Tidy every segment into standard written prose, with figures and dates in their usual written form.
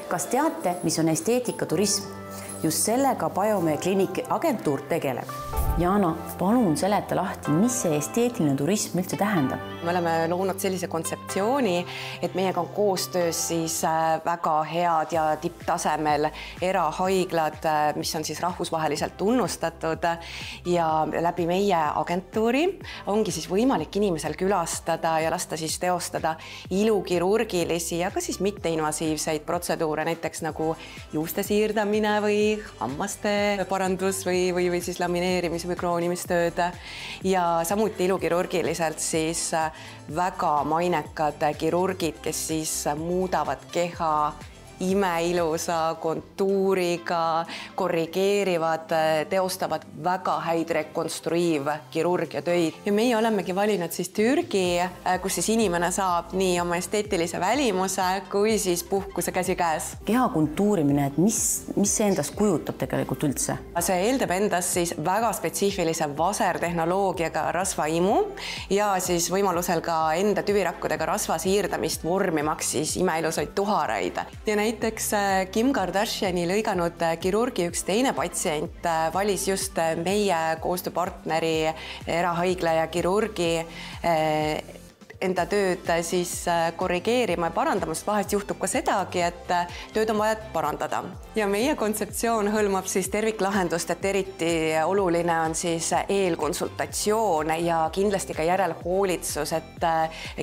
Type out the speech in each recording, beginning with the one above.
Kas teate, mis on esteetikaturism? Just sellega Biomee Clinic agentuur tegeleb. Jana, palun seleta lahti, mis see esteetiline turism üldse tähendab? Me oleme loonud sellise kontseptsiooni, et meiega on koostöös siis väga head ja tipptasemel erahaiglad, mis on siis rahvusvaheliselt tunnustatud ja läbi meie agentuuri ongi siis võimalik inimesel külastada ja lasta siis teostada ilukirurgilisi ja ka siis mitteinvasiivseid protseduure, näiteks nagu juuste siirdamine või hammaste parandus või siis lamineerimis- või kroonimistööd ja samuti ilukirurgiliselt siis väga mainekad kirurgid, kes siis muudavad keha imeilusa kontuuriga, korrigeerivad, teostavad väga häid rekonstruiivkirurgia töid. Ja meie olemegi valinud siis Türgi, kus siis inimene saab nii oma esteetilise välimuse kui siis puhkuse käsikäes. Keha kontuurimine, et mis see endast kujutab tegelikult üldse? See eeldab endast siis väga spetsiifilise vasertehnoloogiaga rasvaimu ja siis võimalusel ka enda tüvirakkudega rasva siirdamist vormimaks siis imeilusaid tuharaid. Ja näiteks Kim Kardashiani lõiganud kirurgi üks teine patsient valis just meie koostööpartneri erahaigla ja kirurgi enda tööd siis korrigeerima ja parandama, sest vahest juhtub ka sedagi, et tööd on vaja parandada. Ja meie kontseptsioon hõlmab siis terviklahendust, et eriti oluline on siis eelkonsultatsioon ja kindlasti ka järelhoolitsus, et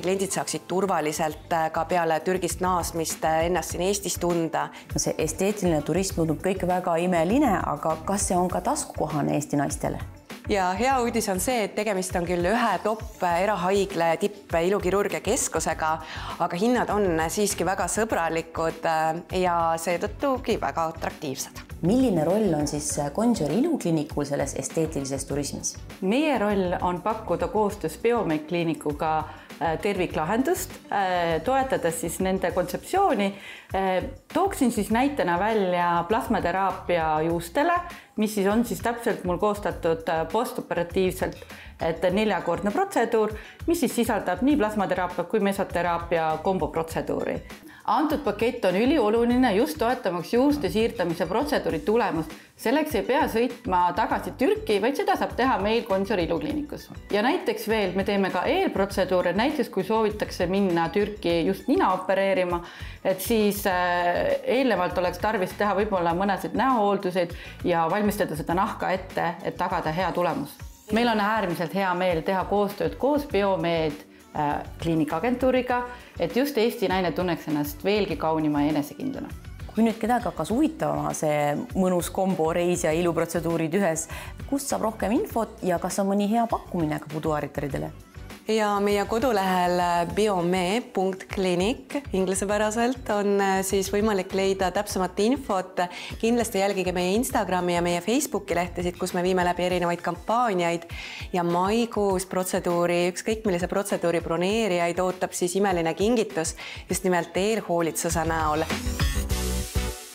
kliendid saaksid turvaliselt ka peale Türgist naasmist ennast siin Eestis tunda. See esteetiline turism tundub kõik väga imeline, aga kas see on ka taskukohane Eesti naistele? Ja hea uudis on see, et tegemist on küll ühe top erahaigla ja tipp ilukirurgia keskusega, aga hinnad on siiski väga sõbralikud ja seetõttugi väga atraktiivsed. Milline roll on siis Conjuri ilukliinikul selles esteetilises turismis? Meie roll on pakkuda koostöös Biomee Clinicuga terviklahendust, toetades siis nende kontseptsiooni. Tooksin siis näitena välja plasmateraapia juustele, mis siis on siis täpselt mul koostatud postoperatiivselt, et 4-kordne protseduur, mis siis sisaldab nii plasmateraapia kui mesoteraapia komboprotseduuri. Antud pakett on ülioluline just toetamaks juuste siirdamise protseduuri tulemust. Selleks ei pea sõitma tagasi Türki, vaid seda saab teha meil Conjuri ilukliinikus. Ja näiteks veel me teeme ka eelprotseduure, näiteks kui soovitakse minna Türki just nina opereerima, et siis eelnevalt oleks tarvis teha võib-olla mõnesid näohoolduseid ja valmistada seda nahka ette, et tagada hea tulemus. Meil on äärmiselt hea meel teha koostööd koos Biomeed kliinikagentuuriga, et just Eesti naine tunneks ennast veelgi kaunima ja enesekindlana. Kui nüüd kedagi hakkas huvitama see mõnus kombo, reis ja iluprotseduurid ühes, kust saab rohkem infot ja kas on mõni hea pakkumine ka buduaritaridele? Ja meie kodulehel biomee.clinic inglesepäraselt on siis võimalik leida täpsemat infot. Kindlasti jälgige meie Instagrami ja meie Facebooki lehtesid, kus me viime läbi erinevaid kampaaniaid ja maikuus ükskõik millise protseduuri broneerijaid ootab siis imeline kingitus just nimelt eelhoolitsuse näol.